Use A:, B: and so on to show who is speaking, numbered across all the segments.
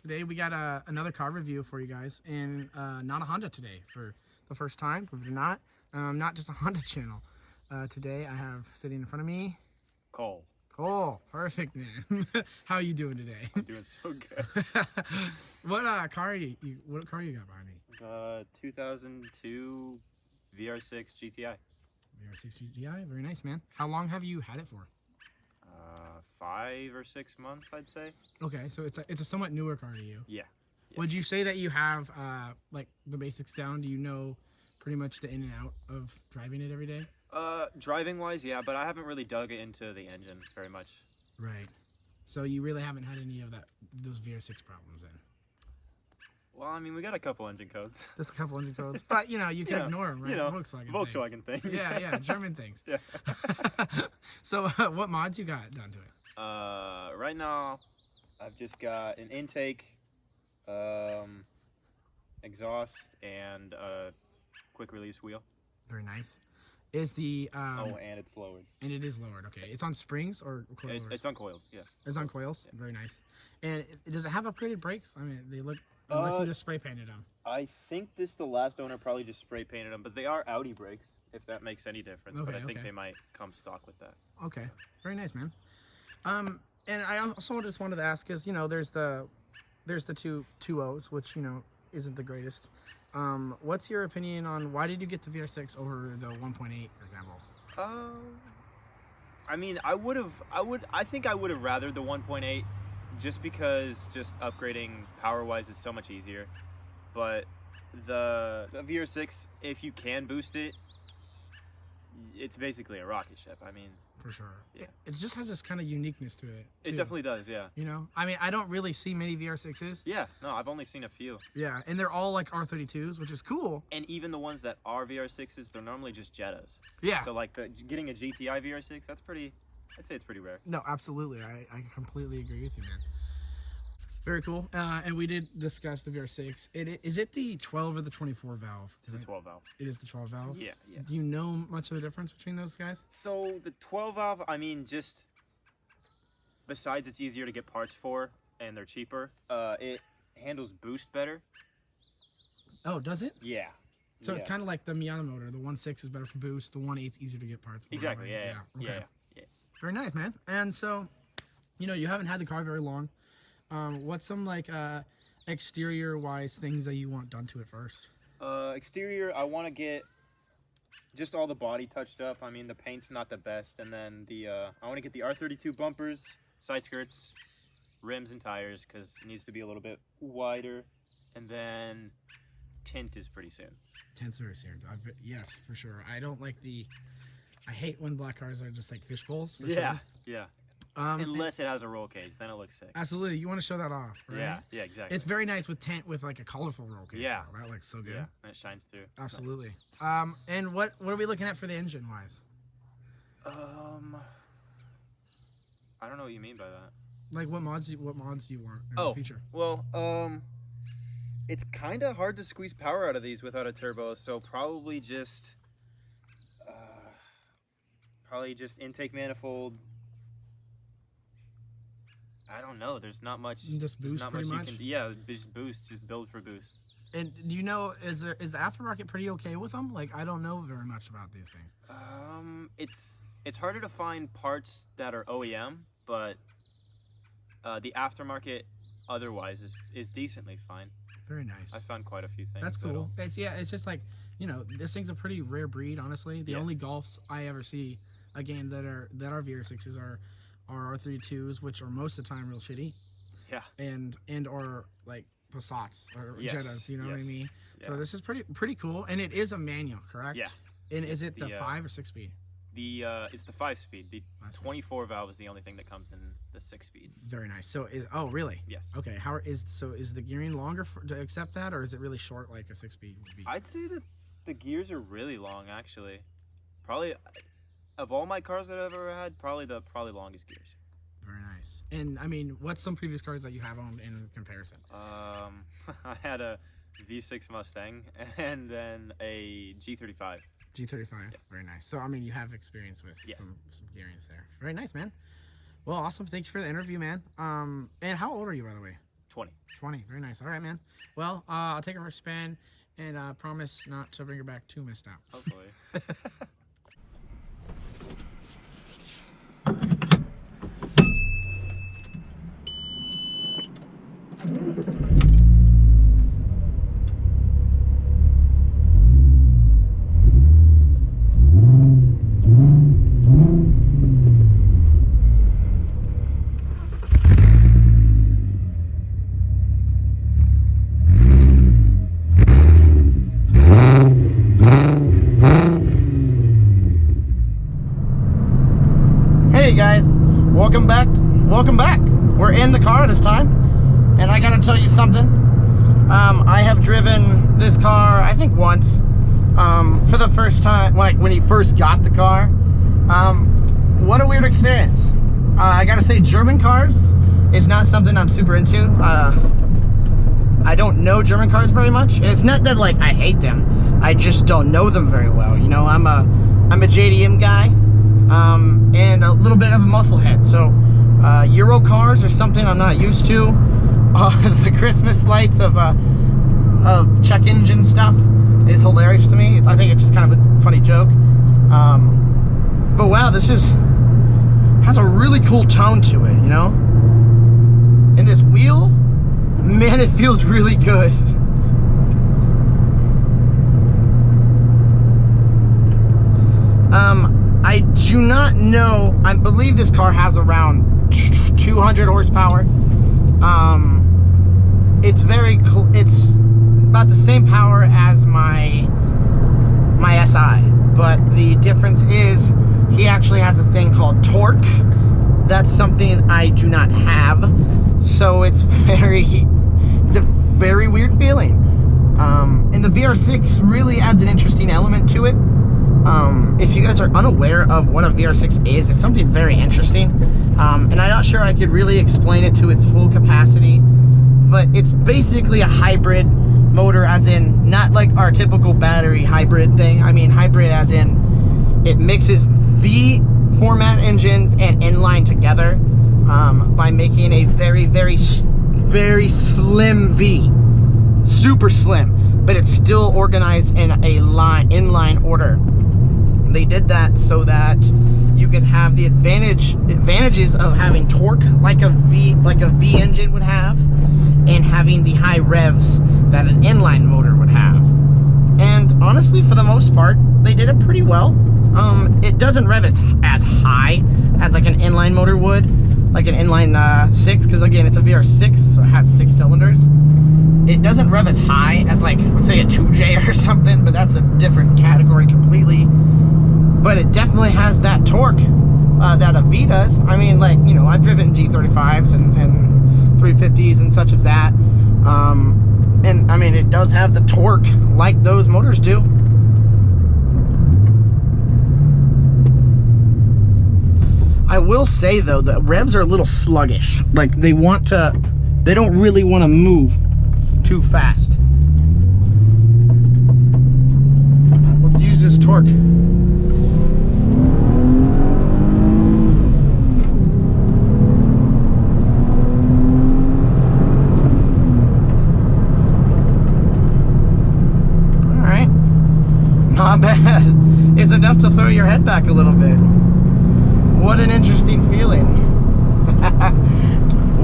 A: Today we got another car review for you guys, and not a Honda today for the first time, believe it or not. Not just a Honda channel. Today I have sitting in front of me
B: Cole.
A: Cole. Perfect, man. How are you doing today?
B: I'm doing so good.
A: What car you got behind me?
B: 2002 VR6 GTI.
A: VR6 GTI. Very nice, man. How long have you had it for?
B: 5 or 6 months, I'd say.
A: Okay, so it's a somewhat newer car to you.
B: Yeah.
A: Would you say that you have like the basics down? Do you know pretty much the in and out of driving it every day?
B: Driving wise, yeah, but I haven't really dug into the engine very much.
A: Right. So you really haven't had any of those VR6 problems then?
B: Well, I mean, we got a couple engine codes.
A: Just a couple engine codes, but you can ignore them, right?
B: You know,
A: Volkswagen
B: things.
A: Yeah, German things.
B: Yeah.
A: So what mods you got done to it?
B: Right now, I've just got an intake, exhaust, and a quick release wheel.
A: Very nice. Is the
B: and it's lowered.
A: And it is lowered. Okay, it's on springs or coils?
B: It's on coils. Yeah.
A: It's on coils. Yeah. Very nice. And does it have upgraded brakes? I mean, they look.
B: Unless
A: you just spray painted them.
B: I think the last owner probably just spray painted them, but they are Audi brakes, if that makes any difference.
A: Okay,
B: but I think they might come stock with that.
A: Okay, very nice, man. And I also just wanted to ask, because there's the two O's, which isn't the greatest. What's your opinion on why did you get the VR6 over the 1.8, for example?
B: I mean, I think I would have rather the 1.8. Just because upgrading power-wise is so much easier. But the VR6, if you can boost it, it's basically a rocket ship. I mean,
A: for sure.
B: Yeah.
A: It just has this kind of uniqueness to it, too.
B: It definitely does, yeah.
A: I mean, I don't really see many VR6s.
B: Yeah, no, I've only seen a few.
A: Yeah, and they're all like R32s, which is cool.
B: And even the ones that are VR6s, they're normally just Jettas.
A: Yeah.
B: So like getting a GTI VR6, that's pretty... I'd say it's pretty rare.
A: No, absolutely. I completely agree with you, man. Very cool. And we did discuss the VR6. Is it the 12 or the 24 valve?
B: It's the 12 valve.
A: It is the 12 valve?
B: Yeah.
A: Do you know much of a difference between those guys?
B: So the 12 valve, I mean, just besides it's easier to get parts for and they're cheaper, it handles boost better.
A: Oh, does it?
B: Yeah.
A: So it's kind of like the Miata motor. The 1.6 is better for boost. The 1.8 is easier to get parts for.
B: Exactly.
A: Right?
B: Yeah.
A: Okay. Yeah. Very nice, man. And so, you haven't had the car very long. What's some like exterior wise things that you want done to it first?
B: Exterior, I want to get just all the body touched up. I mean, the paint's not the best, and then I want to get the R32 bumpers, side skirts, rims, and tires because it needs to be a little bit wider, and then tint is pretty soon.
A: Tint's very soon. Yes, for sure. I hate when black cars are just like fish bowls.
B: Yeah.
A: Unless
B: it has a roll cage, then it looks sick.
A: Absolutely, you want to show that off, right?
B: Yeah, exactly.
A: It's very nice with tint with like a colorful roll cage.
B: Yeah,
A: that looks so good.
B: Yeah, and it shines through.
A: Absolutely. And what are we looking at for the engine wise?
B: I don't know what you mean by that.
A: Like what mods do you want in the future?
B: Well, it's kind of hard to squeeze power out of these without a turbo, so probably just intake manifold. I don't know. There's not much.
A: Just boost, pretty much.
B: Just boost. Just build for boost.
A: And do you know, is the aftermarket pretty okay with them? Like, I don't know very much about these things.
B: It's harder to find parts that are OEM, but the aftermarket otherwise is decently fine.
A: Very nice.
B: I found quite a few things.
A: That's cool. It's just like this thing's a pretty rare breed. Honestly, the only Golfs I ever see again that are VR6s are R32s, which are most of the time real shitty.
B: Yeah.
A: And or like Passats or Jettas, you know what I mean? Yeah. So this is pretty cool, and it is a manual, correct?
B: Yeah.
A: And is it the 5 or 6 speed?
B: It's the 5-speed. The 24 valve is the only thing that comes in the 6-speed.
A: Very nice. So really?
B: Yes.
A: Okay. Is the gearing longer to accept that, or is it really short like a 6-speed would be?
B: I'd say that the gears are really long, actually. Probably. Of all my cars that I've ever had, probably the longest gears.
A: Very nice. And I mean, what's some previous cars that you have owned in comparison?
B: I had a V6 Mustang and then a G35.
A: G35, yeah. Very nice. So I mean, you have experience with some gearings there. Very nice, man. Well, awesome. Thanks for the interview, man. And how old are you, by the way?
B: 20.
A: 20. Very nice. All right, man. Well, I'll take her for a spin and promise not to bring her back too messed out.
B: Hopefully.
A: Hey guys, welcome back. We're in the car this time, and I gotta tell you something. I have driven this car, I think once, for the first time, like when he first got the car. What a weird experience. I gotta say, German cars is not something I'm super into. I don't know German cars very much, and it's not that like I hate them. I just don't know them very well. You know, I'm a JDM guy. And a little bit of a muscle head, so Euro cars are something I'm not used to. The Christmas lights of check engine stuff is hilarious to me. I think it's just kind of a funny joke. But wow, this has a really cool tone to it, you know? And this wheel, man, it feels really good. I do not know. I believe this car has around 200 horsepower. It's about the same power as my SI, but the difference is he actually has a thing called torque. That's something I do not have, so it's a very weird feeling. And the VR6 really adds an interesting element to it. If you guys are unaware of what a VR6 is, it's something very interesting, and I'm not sure I could really explain it to its full capacity, but it's basically a hybrid motor, as in not like our typical battery hybrid thing. I mean hybrid as in it mixes V format engines and inline together by making a very slim V, super slim, but it's still organized in a inline order. They did that so that you could have the advantages of having torque like a V engine would have, and having the high revs that an inline motor would have. And honestly, for the most part, they did it pretty well. It doesn't rev as high as like an inline motor would, like an inline 6, because again, it's a VR6, so it has 6 cylinders. It doesn't rev as high as like, let's say, a 2J or something, but that's a different category completely. But it definitely has that torque that a V does. I mean, like, you know, I've driven G35s and 350s and such as that. And I mean, it does have the torque like those motors do. I will say though, the revs are a little sluggish. Like they don't really want to move too fast. Let's use this torque. Not bad. It's enough to throw your head back a little bit. What an interesting feeling.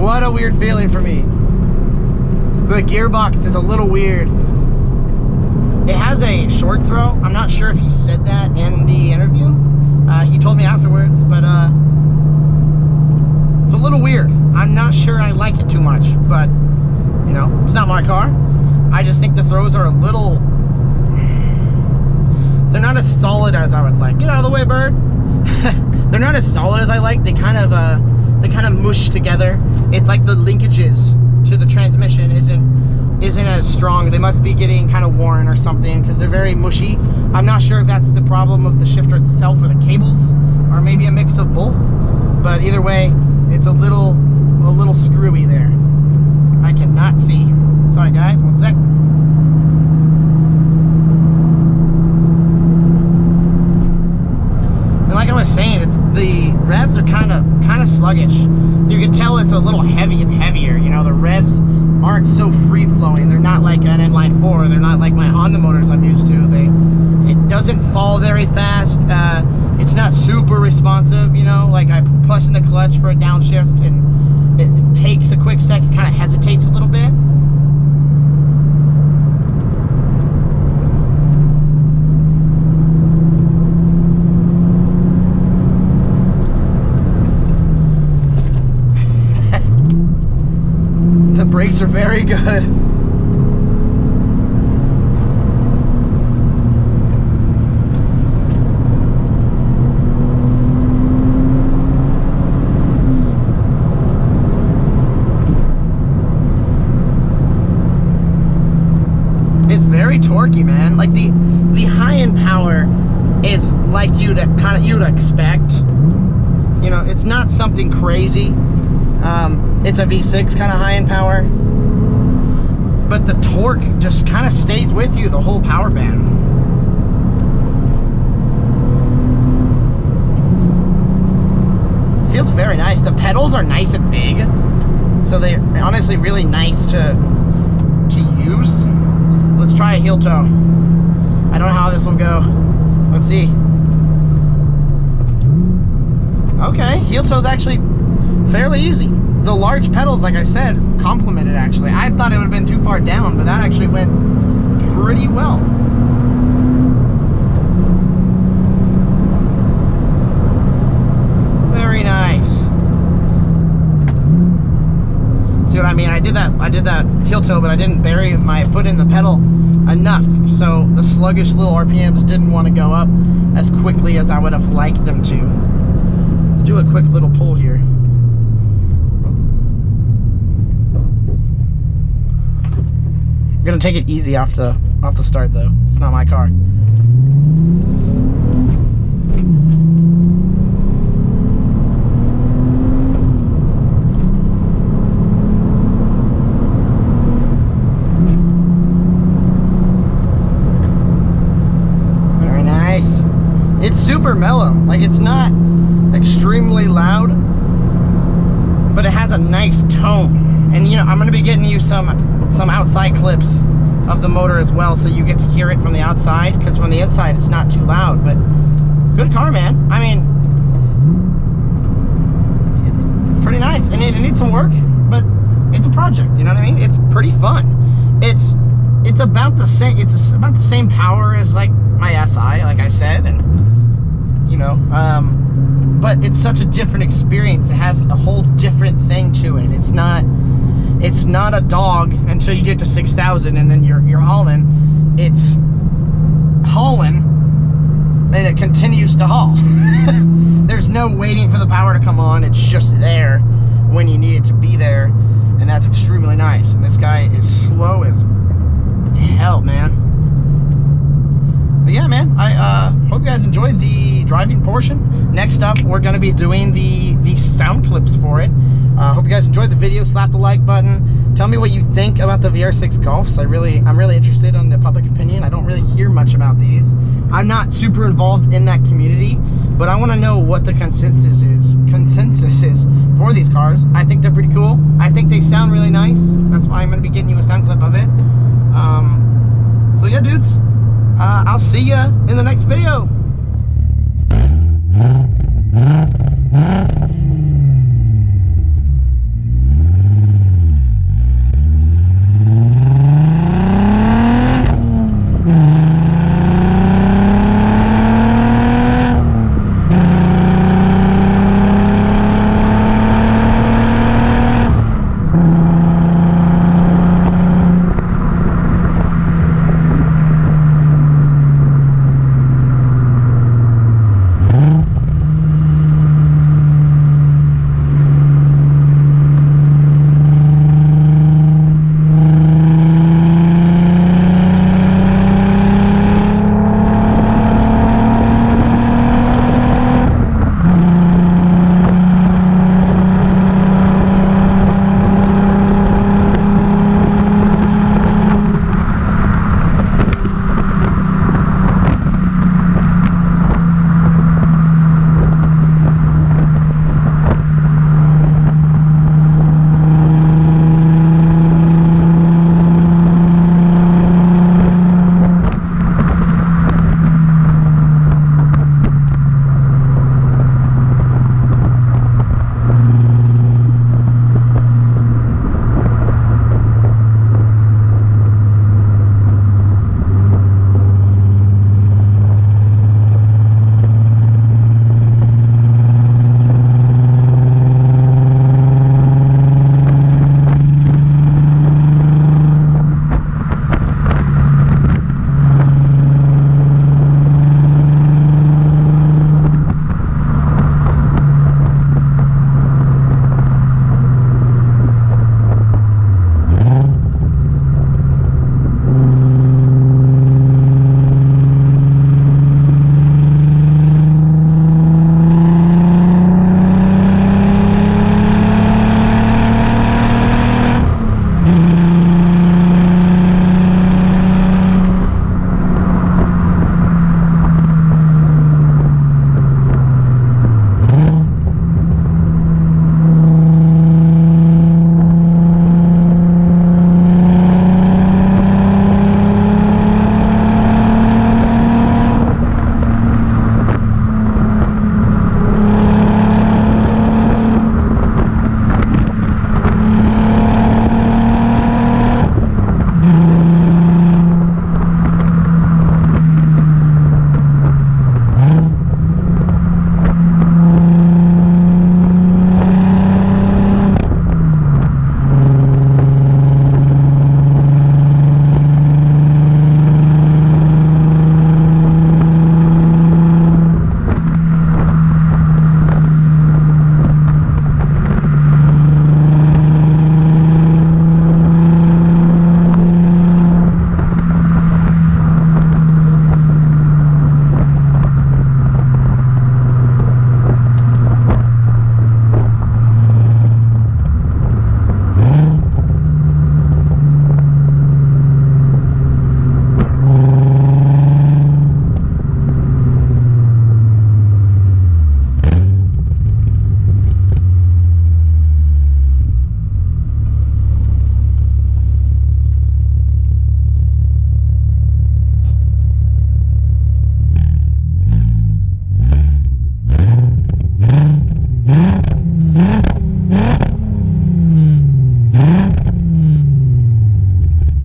A: What a weird feeling for me. The gearbox is a little weird. It has a short throw. I'm not sure if he said that in the interview. He told me afterwards, but it's a little weird. I'm not sure I like it too much, but you know, it's not my car. I just think the throws are a little, they're not as solid as I would like. Get out of the way, bird. They're not as solid as I like. They kind of mush together. It's like the linkages to the transmission isn't as strong. They must be getting kind of worn or something because they're very mushy. I'm not sure if that's the problem of the shifter itself or the cables, or maybe a mix of both. But either way, it's a little screwy there. I cannot see. Sorry guys, one sec. And like I was saying, the revs are kind of sluggish. You can tell it's a little heavy. It's heavier. You know, the revs aren't so free flowing. They're not like an inline four. They're not like my Honda motors I'm used to. It doesn't fall very fast. It's not super responsive, you know, like I push in the clutch for a downshift and it takes a quick second, kind of hesitates a little bit. The brakes are very good. It's very torquey, man. Like the high end power is like you'd expect. You know, it's not something crazy. It's a V6 kind of high end power, but the torque just kind of stays with you the whole power band. Feels very nice. The pedals are nice and big, so they're honestly really nice to use. Let's try a heel toe. I don't know how this will go. Let's see. Okay, heel toe's actually fairly easy. The large pedals, like I said, complement it actually. I thought it would have been too far down, but that actually went pretty well. Very nice. See what I mean? I did that heel toe, but I didn't bury my foot in the pedal enough, so the sluggish little RPMs didn't want to go up as quickly as I would have liked them to. Let's do a quick little pull here. I'm gonna take it easy off the start though. It's not my car. Very nice. It's super mellow. Like it's not extremely loud, but it has a nice tone. And you know, I'm gonna be getting you some outside clips of the motor as well, so you get to hear it from the outside, because from the inside it's not too loud. But good car, man. I mean, it's pretty nice, and it needs some work, but it's a project, you know what I mean? It's pretty fun. It's about the same, it's about the same power as like my SI, like I said, and you know, but it's such a different experience. It has a whole different thing to it. It's not a dog until you get to 6,000 and then you're hauling. It's hauling and it continues to haul. There's no waiting for the power to come on. It's just there when you need it to be there, and that's extremely nice. And this guy is slow as hell, man. But yeah, man, I hope you guys enjoyed the driving portion. Next up, we're going to be doing the sound clips for it. Hope you guys enjoyed the video. Slap the like button. Tell me what you think about the VR6 Golfs. I'm really interested in the public opinion. I don't really hear much about these. I'm not super involved in that community, but I want to know what the consensus is for these cars. I think they're pretty cool. I think they sound really nice. That's why I'm going to be getting you a sound clip of it. So yeah, dudes, I'll see ya in the next video.